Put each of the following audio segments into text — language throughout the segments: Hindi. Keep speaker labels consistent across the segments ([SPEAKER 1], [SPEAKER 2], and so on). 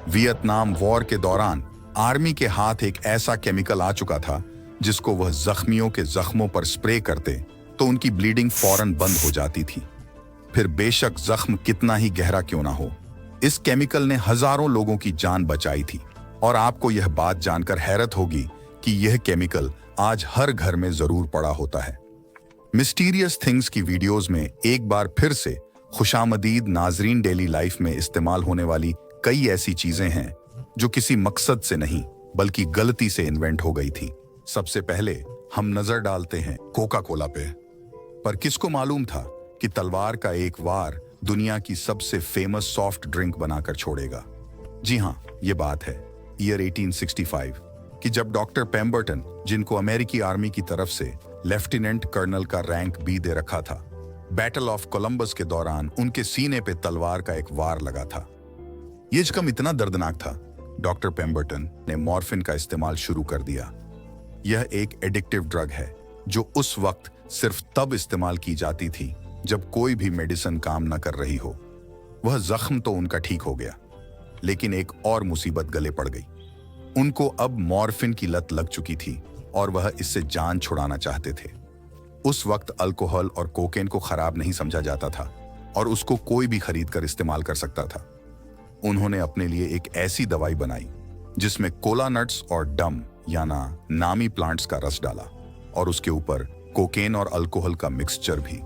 [SPEAKER 1] वियतनाम वॉर के दौरान आर्मी के हाथ एक ऐसा केमिकल आ चुका था जिसको वह जख्मियों के जख्मों पर स्प्रे करते तो उनकी ब्लीडिंग फौरन बंद हो जाती थी। फिर बेशक जख्म कितना ही गहरा क्यों ना हो, इस केमिकल ने हजारों लोगों की जान बचाई थी। और आपको यह बात जानकर हैरत होगी कि यह केमिकल आज हर घर में जरूर पड़ा होता है। मिस्टीरियस थिंग्स की वीडियोस में एक बार फिर से खुशामदीद नाजरीन। डेली लाइफ में इस्तेमाल होने वाली कई ऐसी चीजें हैं जो किसी मकसद से नहीं बल्कि गलती से इन्वेंट हो गई थी। सबसे पहले हम नजर डालते हैं कोका कोला पे। पर किसको मालूम था कि तलवार का एक वार दुनिया की सबसे फेमस सॉफ्ट ड्रिंक बनाकर छोड़ेगा। जी हाँ, ये बात है ईयर 1865 कि जब डॉक्टर पेम्बरटन, जिनको अमेरिकी आर्मी की तरफ से लेफ्टिनेंट कर्नल का रैंक भी दे रखा था, बैटल ऑफ कोलंबस के दौरान उनके सीने पे तलवार का एक वार लगा था। ये जख्म इतना दर्दनाक था, डॉक्टर पेम्बरटन ने मॉर्फिन का इस्तेमाल शुरू कर दिया। यह एक एडिक्टिव ड्रग है जो उस वक्त सिर्फ तब इस्तेमाल की जाती थी जब कोई भी मेडिसिन काम न कर रही हो। वह जख्म तो उनका ठीक हो गया, लेकिन एक और मुसीबत गले पड़ गई। उनको अब मॉर्फिन की लत लग चुकी थी और वह इससे जान छुड़ाना चाहते थे। उस वक्त अल्कोहल और कोकेन को खराब नहीं समझा जाता था और उसको कोई भी खरीद कर इस्तेमाल कर सकता था। उन्होंने अपने लिए एक ऐसी दवाई बनाई जिसमें कोला नट्स और डम याना नामी प्लांट्स का रस डाला और उसके ऊपर कोकेन और अल्कोहल का मिक्सचर भी।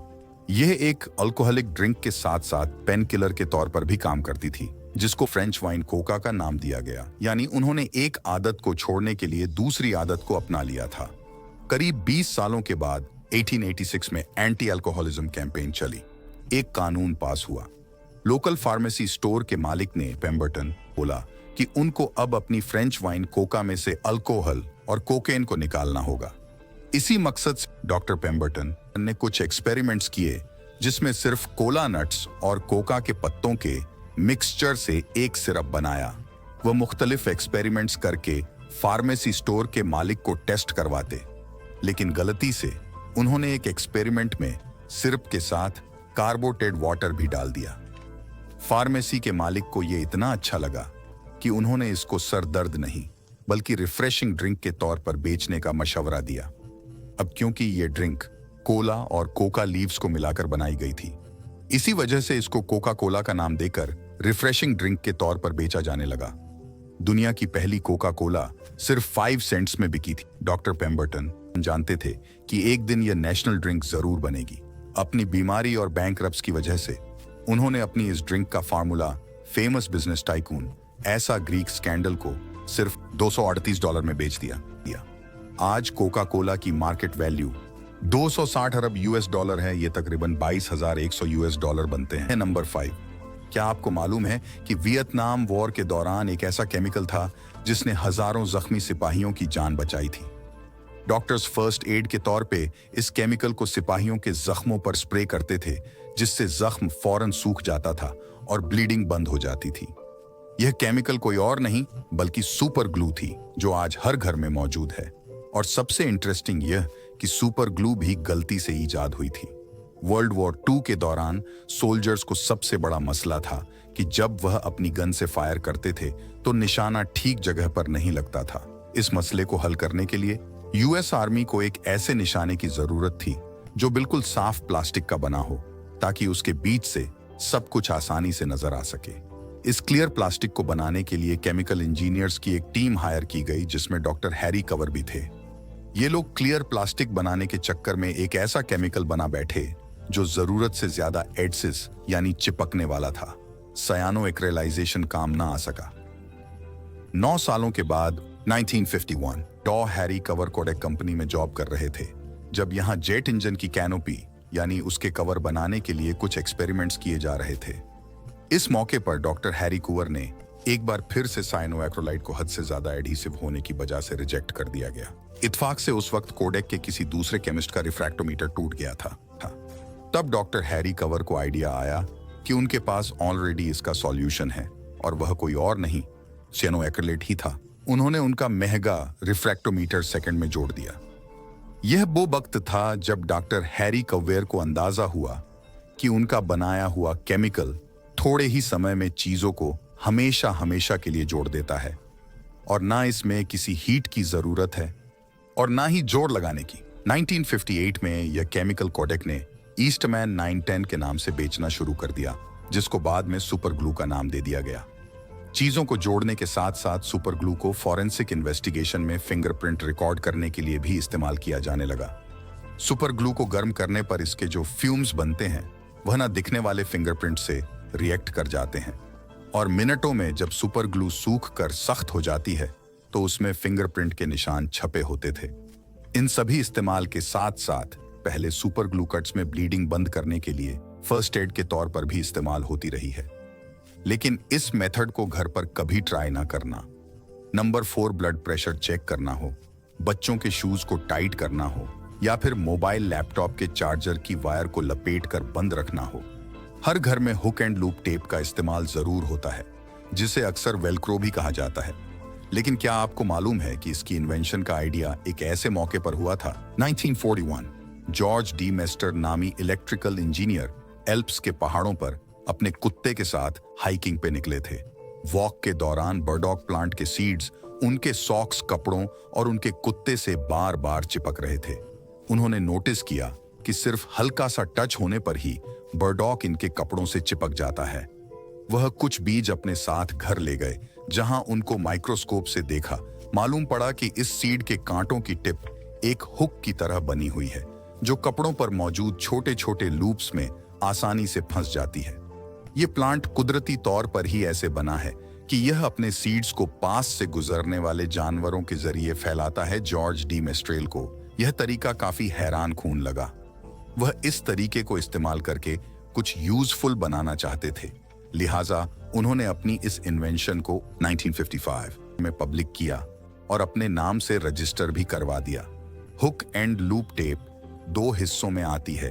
[SPEAKER 1] यह एक अल्कोहलिक ड्रिंक के साथ साथ पेन किलर के तौर पर भी काम करती थी, जिसको फ्रेंच वाइन कोका का नाम दिया गया। यानी उन्होंने एक आदत को छोड़ने के लिए दूसरी आदत को अपना लिया था। करीब 20 सालों के बाद 1886 में एंटी अल्कोहलिज्म कैंपेन चली। एक कानून पास हुआ। लोकल फार्मेसी स्टोर के मालिक ने पेम्बरटन बोला कि उनको अब अपनी फ्रेंच वाइन कोका में से अल्कोहल और कोकेन को निकालना होगा। इसी मकसद से डॉक्टर पेम्बरटन ने कुछ एक्सपेरिमेंट्स किए जिसमें सिर्फ कोला नट्स और कोका के पत्तों के मिक्सचर से एक सिरप बनाया। वह मुख्तलिफ एक्सपेरिमेंट्स करके फार्मेसी स्टोर के मालिक को टेस्ट करवाते, लेकिन गलती से उन्होंने एक एक्सपेरिमेंट में सिरप के साथ कार्बोनेटेड वाटर भी डाल दिया। फार्मेसी के मालिक को यह इतना अच्छा लगा कि उन्होंने इसको सर दर्द नहीं बल्कि रिफ्रेशिंग ड्रिंक के तौर पर बेचने का मशवरा दिया। अब क्योंकि यह ड्रिंक कोला और कोका लीव्स को मिलाकर बनाई गई थी, इसी वजह से इसको कोका कोला का नाम देकर रिफ्रेशिंग ड्रिंक के तौर पर बेचा जाने लगा। दुनिया की पहली कोका कोला सिर्फ 5 सेंट्स में बिकी थी। डॉक्टर पेम्बरटन जानते थे कि एक दिन यह नेशनल ड्रिंक जरूर बनेगी। अपनी बीमारी और बैंकरप्ट्स की वजह से उन्होंने अपनी इस ड्रिंक का फार्मूला फेमस बिजनेस टाइकून ऐसा ग्रीक स्कैंडल को सिर्फ $238 में बेच दिया। आज कोका कोला की मार्केट वैल्यू 260 अरब यूएस डॉलर है। ये तकरीबन 22,100 यूएस डॉलर बनते हैं। नंबर 5, क्या आपको मालूम है कि वियतनाम वॉर के दौरान एक ऐसा केमिकल था जिसने हजारों जख्मी सिपाहियों की जान बचाई थी। डॉक्टर्स फर्स्ट एड के तौर पे इस केमिकल को सिपाहियों के जख्मों पर स्प्रे करते थे, जिससे जख्म फौरन सूख जाता था और ब्लीडिंग बंद हो जाती थी। यह केमिकल कोई और नहीं बल्कि सुपर ग्लू थी, जो आज हर घर में मौजूद है। और सबसे इंटरेस्टिंग यह कि सुपर ग्लू भी गलती से ईजाद हुई थी। वर्ल्ड वॉर 2 के दौरान सोल्जर्स को सबसे बड़ा मसला था कि जब वह अपनी गन से फायर करते थे तो निशाना ठीक जगह पर नहीं लगता था। इस मसले को हल करने के लिए यूएस आर्मी को एक ऐसे निशाने की जरूरत थी जो बिल्कुल साफ प्लास्टिक का बना हो, ताकि उसके बीच से सब कुछ आसानी से नजर आ सके। इस क्लियर प्लास्टिक को बनाने के लिए केमिकल इंजीनियर्स की एक टीम हायर की गई, जिसमें डॉक्टर हैरी कवर भी थे। ये लोग क्लियर प्लास्टिक बनाने के चक्कर में एक ऐसा केमिकल बना बैठे जो जरूरत से ज्यादा एडसिस यानी चिपकने वाला था। सयानो एक्रेलाइजेशन काम ना आ सका। 9 सालों के बाद 1951 डॉ हैरी कवर कोडेक कंपनी में जॉब कर रहे थे, जब यहाँ जेट इंजन की कैनोपी यानी उसके कवर बनाने के लिए कुछ एक्सपेरिमेंट्स किए जा रहे थे। इस मौके पर डॉक्टर हैरी कुवर ने एक बार फिर से साइनोएक्रोलाइट को हद से ज्यादा एडहेसिव होने की वजह से रिजेक्ट कर दिया गया। इत्तेफाक से उस वक्त कोडेक के किसी दूसरे केमिस्ट का रिफ्रैक्टोमीटर टूट गया था। तब डॉक्टर हैरी कवर को आइडिया आया कि उनके पास ऑलरेडी इसका सॉल्यूशन है और वह कोई और नहीं, साइनोएक्रोलाइट ही था। उन्होंने उनका महंगा रिफ्रैक्टोमीटर सेकंड में जोड़ दिया। यह वो वक्त था जब डॉक्टर हैरी कवेर को अंदाजा हुआ कि उनका बनाया हुआ केमिकल थोड़े ही समय में चीजों को हमेशा हमेशा के लिए जोड़ देता है और ना इसमें किसी हीट की जरूरत है और ना ही जोड़ लगाने की। 1958 में यह केमिकल कोडेक ने ईस्टमैन 910 के नाम से बेचना शुरू कर दिया, जिसको बाद में सुपर ग्लू का नाम दे दिया गया। चीजों को जोड़ने के साथ साथ सुपर ग्लू को फॉरेंसिक इन्वेस्टिगेशन में फिंगरप्रिंट रिकॉर्ड करने के लिए भी इस्तेमाल किया जाने लगा। सुपर ग्लू को गर्म करने पर इसके जो फ्यूम्स बनते हैं वह ना दिखने वाले फिंगरप्रिंट से रिएक्ट कर जाते हैं और मिनटों में जब सुपर ग्लू सूख कर सख्त हो जाती है तो उसमें फिंगरप्रिंट के निशान छपे होते थे। इन सभी इस्तेमाल के साथ साथ पहले सुपर ग्लू कट्स में ब्लीडिंग बंद करने के लिए फर्स्ट एड के तौर पर भी इस्तेमाल होती रही है, लेकिन इस मेथड को घर पर कभी ट्राई ना करना। नंबर 4, ब्लड प्रेशर चेक करना हो, बच्चों के शूज को टाइट करना हो या फिर मोबाइल लैपटॉप के चार्जर की वायर को लपेट कर बंद रखना हो, हर घर में हुक एंड लूप टेप का इस्तेमाल जरूर होता है, जिसे अक्सर वेलक्रो भी कहा जाता है। लेकिन क्या आपको मालूम है कि इसकी इन्वेंशन का आइडिया एक ऐसे मौके पर हुआ था? 1941 जॉर्ज डी मेस्टर नामी इलेक्ट्रिकल इंजीनियर एल्प्स के पहाड़ों पर अपने कुत्ते के साथ हाइकिंग पे निकले थे। वॉक के दौरान बर्डॉक प्लांट के सीड्स उनके सॉक्स, कपड़ों और उनके कुत्ते से बार बार चिपक रहे थे। उन्होंने नोटिस किया कि सिर्फ हल्का सा टच होने पर ही बर्डॉक इनके कपड़ों से चिपक जाता है। वह कुछ बीज अपने साथ घर ले गए, जहां उनको माइक्रोस्कोप से देखा। मालूम पड़ा कि इस सीड के कांटों की टिप एक हुक की तरह बनी हुई है, जो कपड़ों पर मौजूद छोटे छोटे लूप्स में आसानी से फंस जाती है। ये प्लांट कुदरती तौर पर ही ऐसे बना है कि यह अपने सीड्स को पास से गुजरने वाले जानवरों के जरिए फैलाता है। जॉर्ज डी मेस्ट्रेल को यह तरीका काफी हैरान खून लगा। वह इस तरीके को इस्तेमाल करके कुछ यूजफुल बनाना चाहते थे, लिहाजा उन्होंने अपनी इस इन्वेंशन को 1955 में पब्लिक किया और अपने नाम से रजिस्टर भी करवा दिया। हुक एंड लूप टेप 2 हिस्सों में आती है,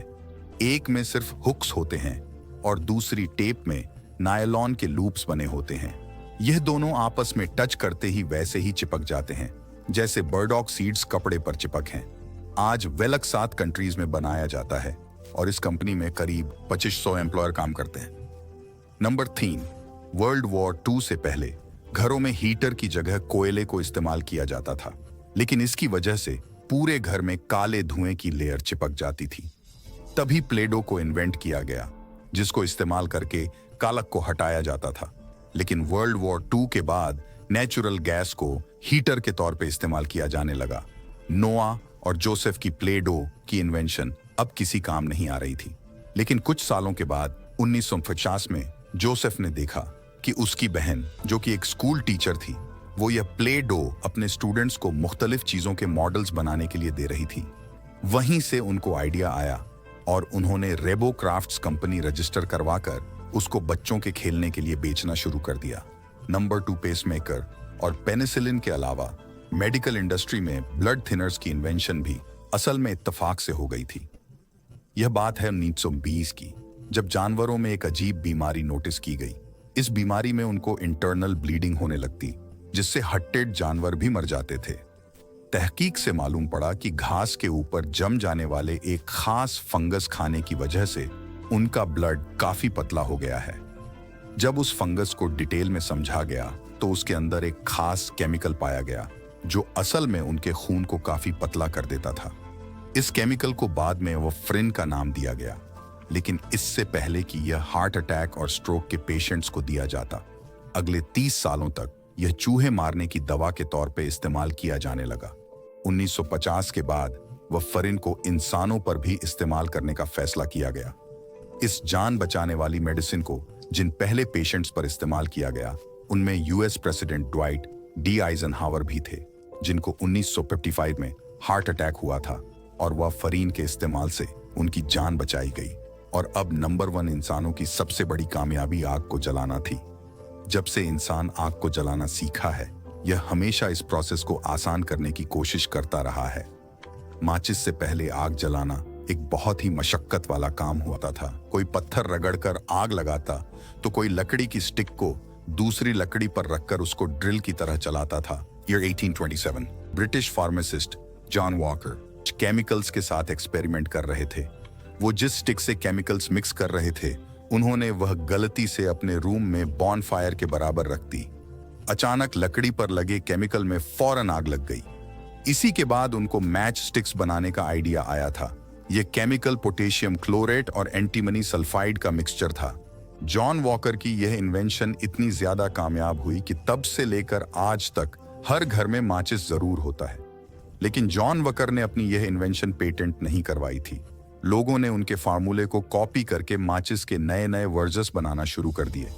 [SPEAKER 1] एक में सिर्फ हुक्स होते हैं और दूसरी टेप में नायलॉन के लूप्स बने होते हैं। यह दोनों आपस में टच करते ही वैसे ही चिपक जाते हैं जैसे बर्डॉक सीड्स कपड़े पर चिपक हैं। आज वेलक 7 कंट्रीज में बनाया जाता है और इस कंपनी में करीब 2500 एम्प्लॉयर काम करते हैं। नंबर 3, वर्ल्ड वॉर 2 से पहले घरों में हीटर की जगह कोयले को इस्तेमाल किया जाता था, लेकिन इसकी वजह से पूरे घर में काले धुएं की लेयर चिपक जाती थी। तभी प्लेडो को इन्वेंट किया गया, जिसको इस्तेमाल करके कालक को हटाया जाता था। लेकिन वर्ल्ड वॉर 2 के बाद नेचुरल गैस को हीटर के तौर पे इस्तेमाल किया जाने लगा। नोआ और जोसेफ की प्लेडो की इन्वेंशन अब किसी काम नहीं आ रही थी, लेकिन कुछ सालों के बाद 1950 में जोसेफ ने देखा कि उसकी बहन, जो कि एक स्कूल टीचर थी, वो यह प्लेडो अपने स्टूडेंट्स को मुख्तलिफ चीजों के मॉडल्स बनाने के लिए दे रही थी। वहीं से उनको आइडिया आया और उन्होंने रेबो क्राफ्ट्स कंपनी रजिस्टर करवाकर उसको बच्चों के खेलने के लिए बेचना शुरू कर दिया। नंबर 2, पेसमेकर और पेनिसिलिन के अलावा मेडिकल इंडस्ट्री में ब्लड थिनर्स की इन्वेंशन भी असल में इत्तेफाक से हो गई थी। यह बात है 1920 की, जब जानवरों में एक अजीब बीमारी नोटिस की गई। इस बीमारी में उनको इंटरनल ब्लीडिंग होने लगती, जिससे हट्टेड जानवर भी मर जाते थे। तहकीक से मालूम पड़ा कि घास के ऊपर जम जाने वाले एक खास फंगस खाने की वजह से उनका ब्लड काफी पतला हो गया है। जब उस फंगस को डिटेल में समझा गया तो उसके अंदर एक खास केमिकल पाया गया जो असल में उनके खून को काफी पतला कर देता था। इस केमिकल को बाद में वफरिन का नाम दिया गया, लेकिन इससे पहले कि यह हार्ट अटैक और स्ट्रोक के पेशेंट्स को दिया जाता, अगले 30 सालों तक यह चूहे मारने की दवा के तौर पे इस्तेमाल किया जाने लगा। 1950 के बाद वफरिन को इंसानों पर भी इस्तेमाल करने का फैसला किया गया। इस जान बचाने वाली मेडिसिन को जिन पहले पेशेंट्स पर इस्तेमाल किया गया, उनमें US president Dwight D Eisenhower भी थे, जिनको 1955 में हार्ट अटैक हुआ था और वफरिन के इस्तेमाल से उनकी जान बचाई गई। और अब नंबर 1 इंसानों की सबसे बड़ी कामयाबी आग को जलाना थी। जब से इंसान आग को जलाना सीखा है, यह हमेशा इस प्रोसेस को आसान करने की कोशिश करता रहा है। माचिस से पहले आग जलाना एक बहुत ही मशक्कत वाला काम होता था। कोई पत्थर रगड़कर आग लगाता तो कोई लकड़ी की स्टिक को दूसरी लकड़ी पर रखकर उसको ड्रिल की तरह चलाता था। Year 1827 British pharmacist John walker chemicals के साथ एक्सपेरिमेंट कर रहे थे। वो जिस स्टिक से केमिकल्स मिक्स कर रहे थे उन्होंने वह गलती से अपने रूम में बॉनफायर के बराबर रख दी। अचानक लकड़ी पर लगे केमिकल में फौरन आग लग गई। इसी के बाद उनको मैच स्टिक्स बनाने का आइडिया आया था। यह केमिकल पोटेशियम क्लोरेट और एंटीमनी सल्फाइड का मिक्सचर था। जॉन वॉकर की यह इन्वेंशन इतनी ज्यादा कामयाब हुई कि तब से लेकर आज तक हर घर में माचिस जरूर होता है। लेकिन जॉन वॉकर ने अपनी यह इन्वेंशन पेटेंट नहीं करवाई थी। लोगों ने उनके फार्मूले को कॉपी करके माचिस के नए नए वर्जन्स बनाना शुरू कर दिए।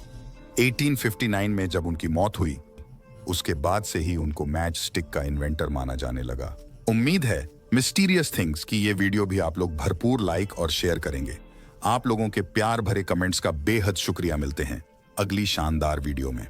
[SPEAKER 1] 1859 में जब उनकी मौत हुई, उसके बाद से ही उनको मैच स्टिक का इन्वेंटर माना जाने लगा। उम्मीद है मिस्टीरियस थिंग्स की ये वीडियो भी आप लोग भरपूर लाइक और शेयर करेंगे। आप लोगों के प्यार भरे कमेंट्स का बेहद शुक्रिया। मिलते हैं अगली शानदार वीडियो में।